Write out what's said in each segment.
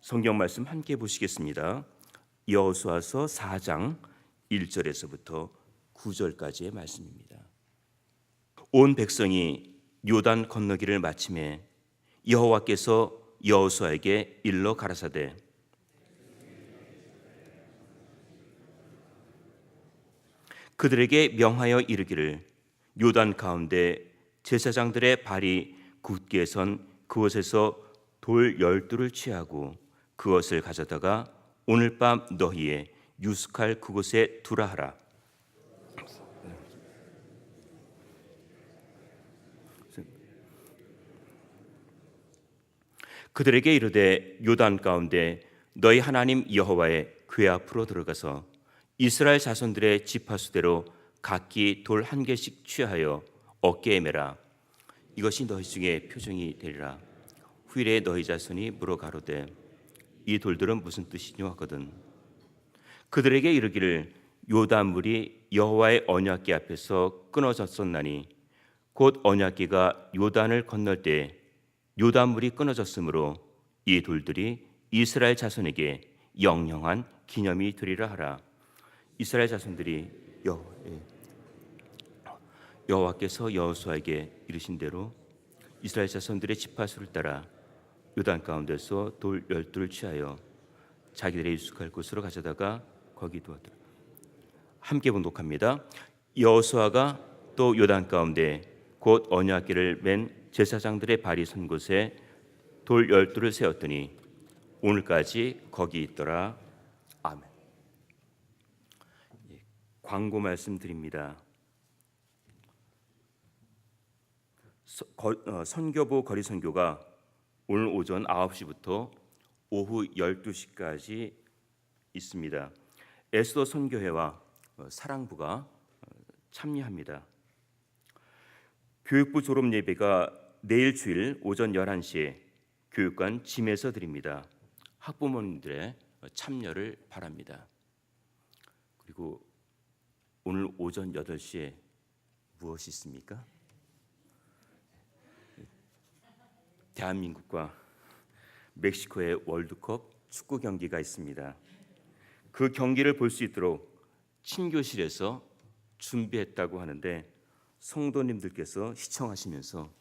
성경 말씀 함께 보시겠습니다. 여호수아서 4장 1절에서부터 9절까지의 말씀입니다. 온 백성이 요단 건너기를 마침에 여호와께서 여호수아에게 일러 가라사대 그들에게 명하여 이르기를 요단 가운데 제사장들의 발이 굳게 선 그곳에서 돌 12를 취하고 그것을 가져다가 오늘 밤 너희의 유숙할 그곳에 두라 하라. 그들에게 이르되 요단 가운데 너희 하나님 여호와의 궤 앞으로 들어가서 이스라엘 자손들의 지파수대로 각기 돌 한 개씩 취하여 어깨에 매라. 이것이 너희 중에 표징이 되리라. 후일에 너희 자손이 물어 가로되 이 돌들은 무슨 뜻이뇨 하거든. 그들에게 이르기를 요단물이 여호와의 언약궤 앞에서 끊어졌었나니 곧 언약궤가 요단을 건널 때 요단물이 끊어졌으므로 이 돌들이 이스라엘 자손에게 영영한 기념이 되리라 하라. 이스라엘 자손들이 여호와께서 여호수아에게 이르신 대로 이스라엘 자손들의 지파수를 따라 요단 가운데서 돌 12를 취하여 자기들의 유숙할 곳으로 가져다가 거기 두었더라. 함께 봉독합니다. 여호수아가 또 요단 가운데 곧 언약궤를 맨 제사장들의 발이 선 곳에 돌 12를 세웠더니 오늘까지 거기 있더라. 아멘. 광고 말씀드립니다. 선교부 거리 선교가 오늘 오전 9시부터 오후 12시까지 있습니다. 에스더 선교회와 사랑부가 참여합니다. 교육부 졸업 예배가 내일 주일 오전 11시에 교육관 짐에서 드립니다. 학부모님들의 참여를 바랍니다. 그리고 오늘 오전 8시에 무엇이 있습니까? 대한민국과 멕시코의 월드컵 축구 경기가 있습니다. 그 경기를 볼 수 있도록 친교실에서 준비했다고 하는데 성도님들께서 시청하시면서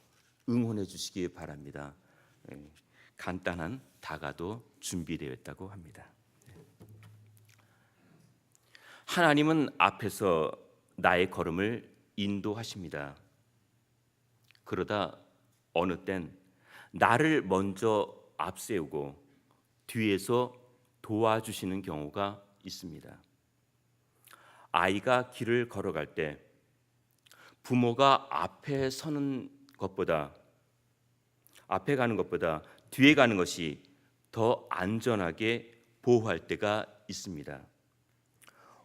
응원해 주시기 바랍니다. 간단한 다가도 준비되어 있다고 합니다. 하나님은 앞에서 나의 걸음을 인도하십니다. 그러다 어느 땐 나를 먼저 앞세우고 뒤에서 도와주시는 경우가 있습니다. 아이가 길을 걸어갈 때 부모가 앞에 가는 것보다 뒤에 가는 것이 더 안전하게 보호할 때가 있습니다.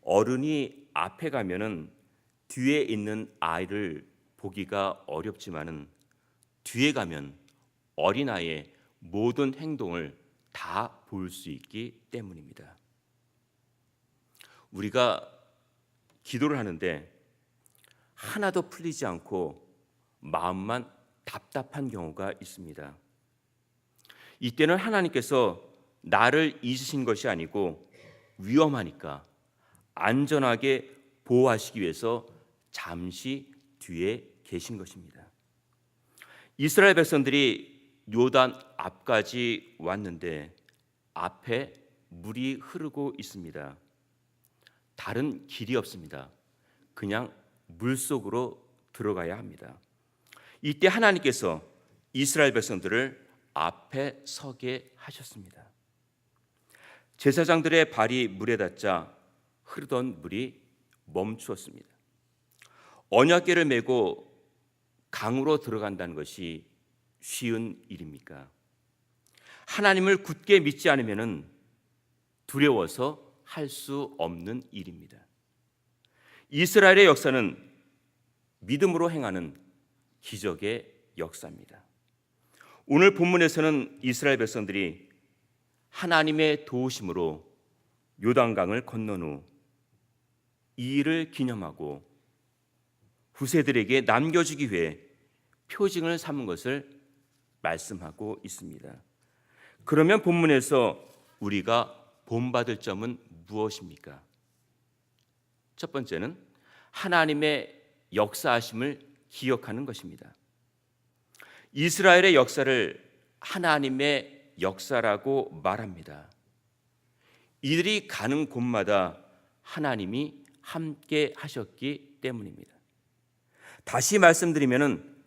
어른이 앞에 가면은 뒤에 있는 아이를 보기가 어렵지만은 뒤에 가면 어린아이의 모든 행동을 다 볼 수 있기 때문입니다. 우리가 기도를 하는데 하나도 풀리지 않고 마음만 답답한 경우가 있습니다. 이때는 하나님께서 나를 잊으신 것이 아니고 위험하니까 안전하게 보호하시기 위해서 잠시 뒤에 계신 것입니다. 이스라엘 백성들이 요단 앞까지 왔는데 앞에 물이 흐르고 있습니다. 다른 길이 없습니다. 그냥 물속으로 들어가야 합니다. 이때 하나님께서 이스라엘 백성들을 앞에 서게 하셨습니다. 제사장들의 발이 물에 닿자 흐르던 물이 멈추었습니다. 언약궤를 메고 강으로 들어간다는 것이 쉬운 일입니까? 하나님을 굳게 믿지 않으면 두려워서 할 수 없는 일입니다. 이스라엘의 역사는 믿음으로 행하는 기적의 역사입니다. 오늘 본문에서는 이스라엘 백성들이 하나님의 도우심으로 요단강을 건넌 후 이 일을 기념하고 후세들에게 남겨주기 위해 표징을 삼은 것을 말씀하고 있습니다. 그러면 본문에서 우리가 본받을 점은 무엇입니까? 첫 번째는 하나님의 역사하심을 기억하는 것입니다. 이스라엘의 역사를 하나님의 역사라고 말합니다. 이들이 가는 곳마다 하나님이 함께 하셨기 때문입니다. 다시 말씀드리면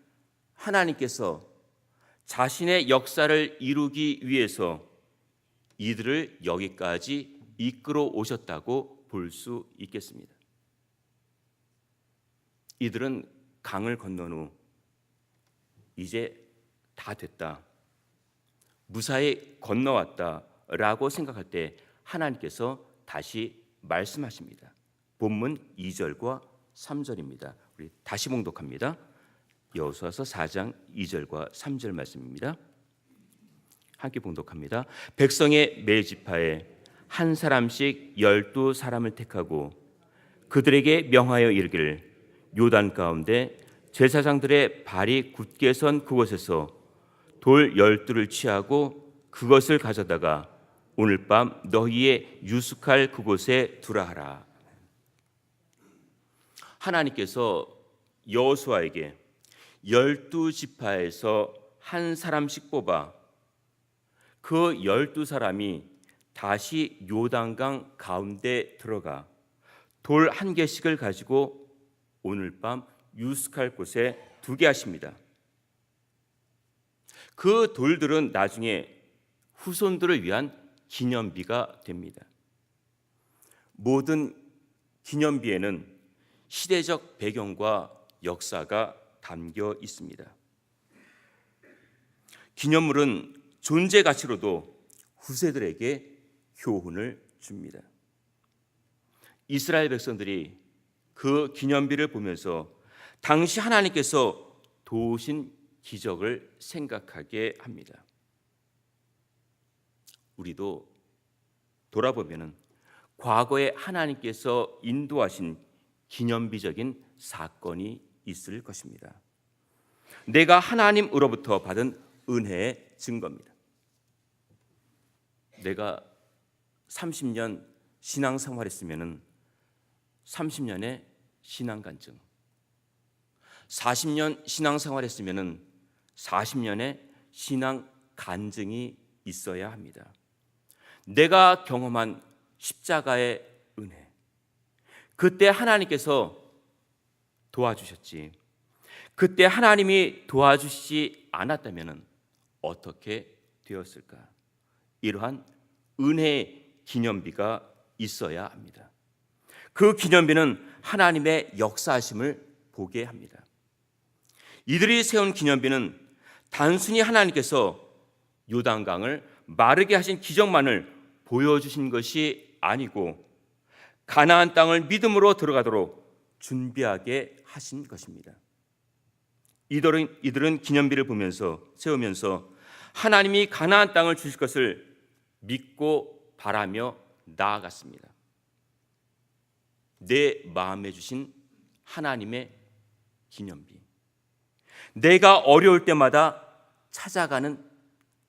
하나님께서 자신의 역사를 이루기 위해서 이들을 여기까지 이끌어 오셨다고 볼 수 있겠습니다. 이들은 강을 건넌 후 이제 다 됐다, 무사히 건너왔다라고 생각할 때 하나님께서 다시 말씀하십니다. 본문 2절과 3절입니다. 우리 다시 봉독합니다. 여호수아서 4장 2절과 3절 말씀입니다. 함께 봉독합니다. 백성의 매 지파에 한 사람씩 12사람을 택하고 그들에게 명하여 이르기를 요단 가운데 제사장들의 발이 굳게 선 그곳에서 돌 12를 취하고 그것을 가져다가 오늘 밤 너희의 유숙할 그곳에 두라 하라. 하나님께서 여호수아에게 12지파에서 한 사람씩 뽑아 그 12사람이 다시 요단강 가운데 들어가 돌 한 개씩을 가지고 오늘 밤 유숙할 곳에 두게 하십니다. 그 돌들은 나중에 후손들을 위한 기념비가 됩니다. 모든 기념비에는 시대적 배경과 역사가 담겨 있습니다. 기념물은 존재 가치로도 후세들에게 교훈을 줍니다. 이스라엘 백성들이 그 기념비를 보면서 당시 하나님께서 도우신 기적을 생각하게 합니다. 우리도 돌아보면 과거에 하나님께서 인도하신 기념비적인 사건이 있을 것입니다. 내가 하나님으로부터 받은 은혜의 증거입니다. 내가 30년 신앙생활했으면 30년의 신앙 간증, 40년 신앙생활했으면 40년의 신앙 간증이 있어야 합니다. 내가 경험한 십자가의 은혜, 그때 하나님께서 도와주셨지, 그때 하나님이 도와주시지 않았다면 어떻게 되었을까? 이러한 은혜의 기념비가 있어야 합니다. 그 기념비는 하나님의 역사하심을 보게 합니다. 이들이 세운 기념비는 단순히 하나님께서 요단강을 마르게 하신 기적만을 보여주신 것이 아니고 가나안 땅을 믿음으로 들어가도록 준비하게 하신 것입니다. 이들은 기념비를 세우면서 하나님이 가나안 땅을 주실 것을 믿고 바라며 나아갔습니다. 내 마음에 주신 하나님의 기념비, 내가 어려울 때마다 찾아가는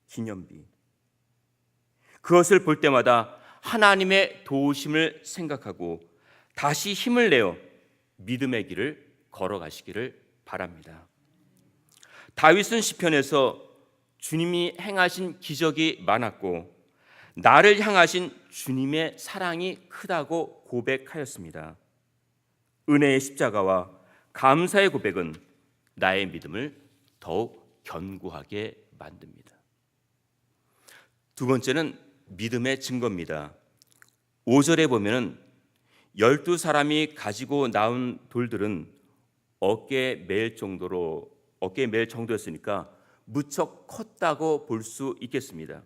기념비, 그것을 볼 때마다 하나님의 도우심을 생각하고 다시 힘을 내어 믿음의 길을 걸어가시기를 바랍니다. 다윗은 시편에서 주님이 행하신 기적이 많았고 나를 향하신 주님의 사랑이 크다고 고백하였습니다. 은혜의 십자가와 감사의 고백은 나의 믿음을 더욱 견고하게 만듭니다. 두 번째는 믿음의 증거입니다. 5절에 보면 12사람이 가지고 나온 돌들은 어깨에 매일 정도였으니까 무척 컸다고 볼 수 있겠습니다.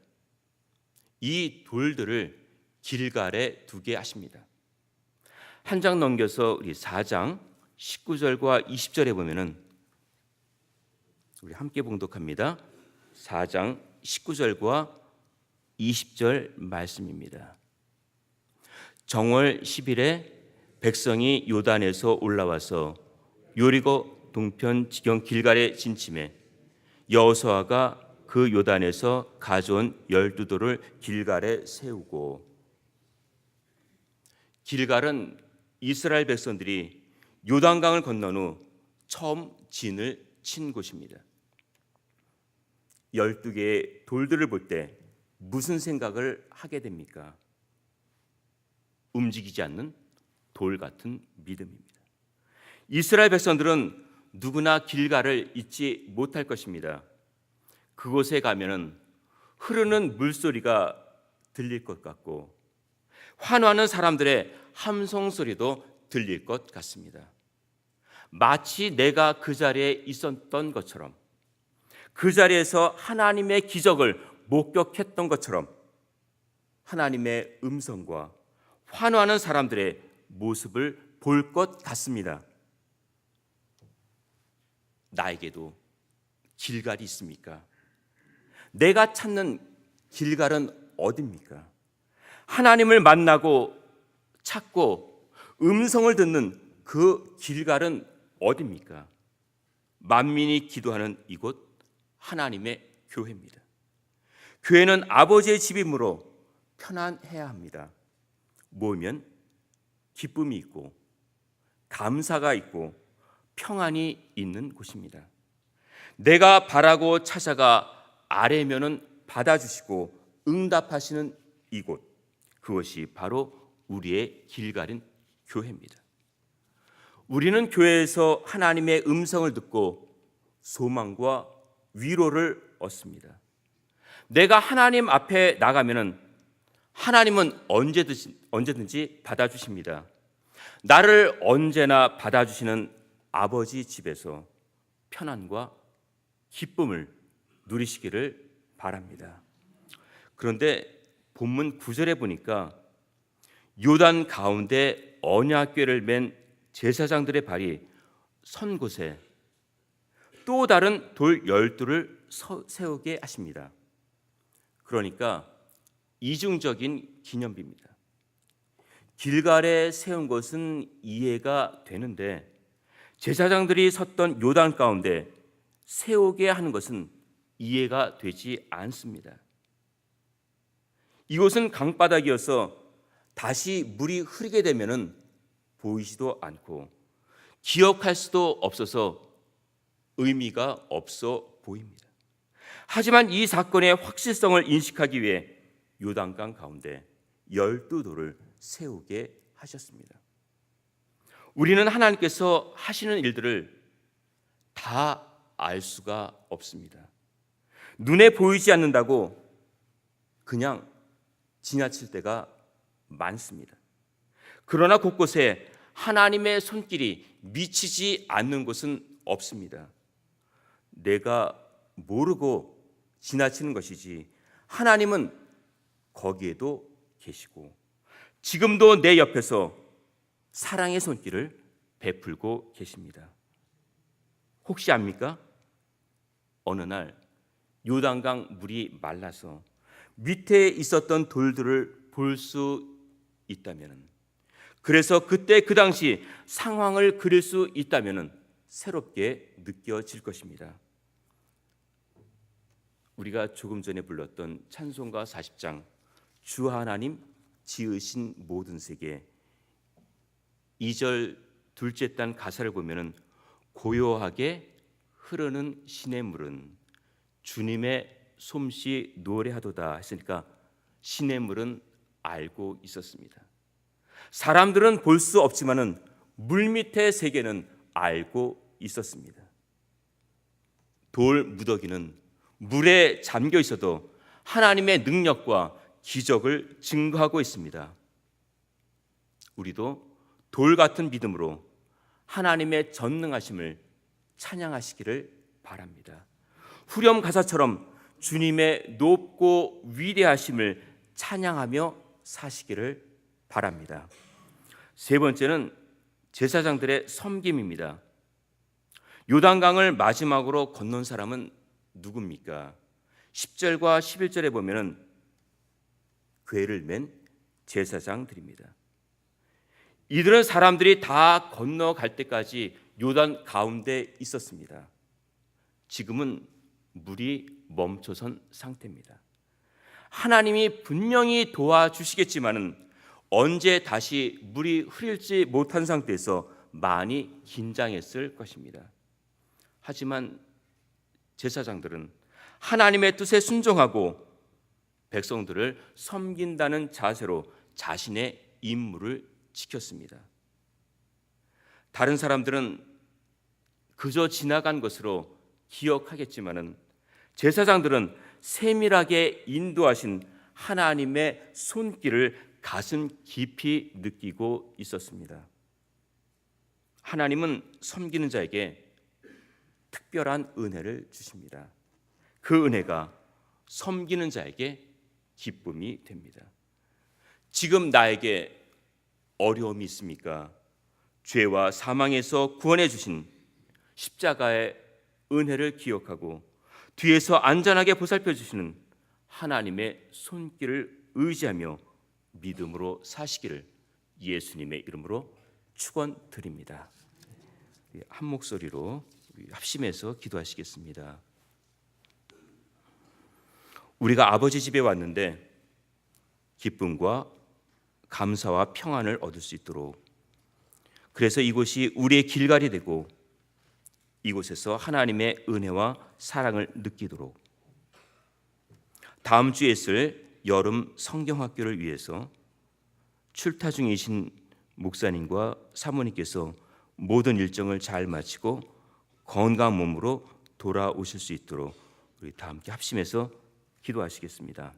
이 돌들을 길갈에 두게 하십니다. 한 장 넘겨서 우리 4장 19절과 20절에 보면은 우리 함께 봉독합니다. 4장 19절과 20절 말씀입니다. 정월 10일에 백성이 요단에서 올라와서 요리고 동편 지경 길갈에 진침해 여호수아가 그 요단에서 가져온 12돌을 길갈에 세우고, 길갈은 이스라엘 백성들이 요단강을 건넌 후 처음 진을 친 곳입니다. 12개의 돌들을 볼 때 무슨 생각을 하게 됩니까? 움직이지 않는 돌 같은 믿음입니다. 이스라엘 백성들은 누구나 길갈을 잊지 못할 것입니다. 그곳에 가면은 흐르는 물소리가 들릴 것 같고 환호하는 사람들의 함성 소리도 들릴 것 같습니다. 마치 내가 그 자리에 있었던 것처럼, 그 자리에서 하나님의 기적을 목격했던 것처럼 하나님의 음성과 환호하는 사람들의 모습을 볼 것 같습니다. 나에게도 길갈이 있습니까? 내가 찾는 길갈은 어디입니까? 하나님을 만나고 찾고 음성을 듣는 그 길갈은 어디입니까? 만민이 기도하는 이곳 하나님의 교회입니다. 교회는 아버지의 집이므로 편안해야 합니다. 모이면 기쁨이 있고 감사가 있고 평안이 있는 곳입니다. 내가 바라고 찾아가 아뢰면은 받아주시고 응답하시는 이곳, 그것이 바로 우리의 길갈인 교회입니다. 우리는 교회에서 하나님의 음성을 듣고 소망과 위로를 얻습니다. 내가 하나님 앞에 나가면은 하나님은 언제든지 받아주십니다. 나를 언제나 받아주시는 아버지 집에서 편안과 기쁨을 누리시기를 바랍니다. 그런데 본문 9절에 보니까 요단 가운데 언약궤를 맨 제사장들의 발이 선 곳에 또 다른 돌 12돌을 세우게 하십니다. 그러니까 이중적인 기념비입니다. 길갈에 세운 것은 이해가 되는데 제사장들이 섰던 요단 가운데 세우게 하는 것은 이해가 되지 않습니다. 이곳은 강바닥이어서 다시 물이 흐르게 되면은 보이지도 않고 기억할 수도 없어서 의미가 없어 보입니다. 하지만 이 사건의 확실성을 인식하기 위해 요단강 가운데 12돌을 세우게 하셨습니다. 우리는 하나님께서 하시는 일들을 다 알 수가 없습니다. 눈에 보이지 않는다고 그냥 지나칠 때가 많습니다. 그러나 곳곳에 하나님의 손길이 미치지 않는 곳은 없습니다. 내가 모르고 지나치는 것이지 하나님은 거기에도 계시고 지금도 내 옆에서 사랑의 손길을 베풀고 계십니다. 혹시 압니까? 어느 날 요단강 물이 말라서 밑에 있었던 돌들을 볼 수 있다면, 그래서 그때 그 당시 상황을 그릴 수 있다면 새롭게 느껴질 것입니다. 우리가 조금 전에 불렀던 찬송가 40장 주 하나님 지으신 모든 세계 2절 둘째 단 가사를 보면은 고요하게 흐르는 시냇물은 주님의 솜씨 노래하도다 했으니까 시냇물은 알고 있었습니다. 사람들은 볼 수 없지만은 물밑의 세계는 알고 있었습니다. 돌 무더기는 물에 잠겨 있어도 하나님의 능력과 기적을 증거하고 있습니다. 우리도 돌 같은 믿음으로 하나님의 전능하심을 찬양하시기를 바랍니다. 후렴 가사처럼 주님의 높고 위대하심을 찬양하며 사시기를 바랍니다. 세 번째는 제사장들의 섬김입니다. 요단강을 마지막으로 건넌 사람은 누굽니까? 10절과 11절에 보면은 궤를 맨 제사장들입니다. 이들은 사람들이 다 건너갈 때까지 요단 가운데 있었습니다. 지금은 물이 멈춰선 상태입니다. 하나님이 분명히 도와주시겠지만은 언제 다시 물이 흐릴지 못한 상태에서 많이 긴장했을 것입니다. 하지만 제사장들은 하나님의 뜻에 순종하고 백성들을 섬긴다는 자세로 자신의 임무를 지켰습니다. 다른 사람들은 그저 지나간 것으로 기억하겠지만은 제사장들은 세밀하게 인도하신 하나님의 손길을 가슴 깊이 느끼고 있었습니다. 하나님은 섬기는 자에게 특별한 은혜를 주십니다. 그 은혜가 섬기는 자에게 기쁨이 됩니다. 지금 나에게 어려움이 있습니까? 죄와 사망에서 구원해 주신 십자가의 은혜를 기억하고 뒤에서 안전하게 보살펴 주시는 하나님의 손길을 의지하며 믿음으로 사시기를 예수님의 이름으로 축원드립니다. 한 목소리로 합심해서 기도하시겠습니다. 우리가 아버지 집에 왔는데 기쁨과 감사와 평안을 얻을 수 있도록, 그래서 이곳이 우리의 길갈이 되고 이곳에서 하나님의 은혜와 사랑을 느끼도록, 다음 주에 있을 여름 성경학교를 위해서 출타 중이신 목사님과 사모님께서 모든 일정을 잘 마치고 건강한 몸으로 돌아오실 수 있도록 우리 다 함께 합심해서 기도하시겠습니다.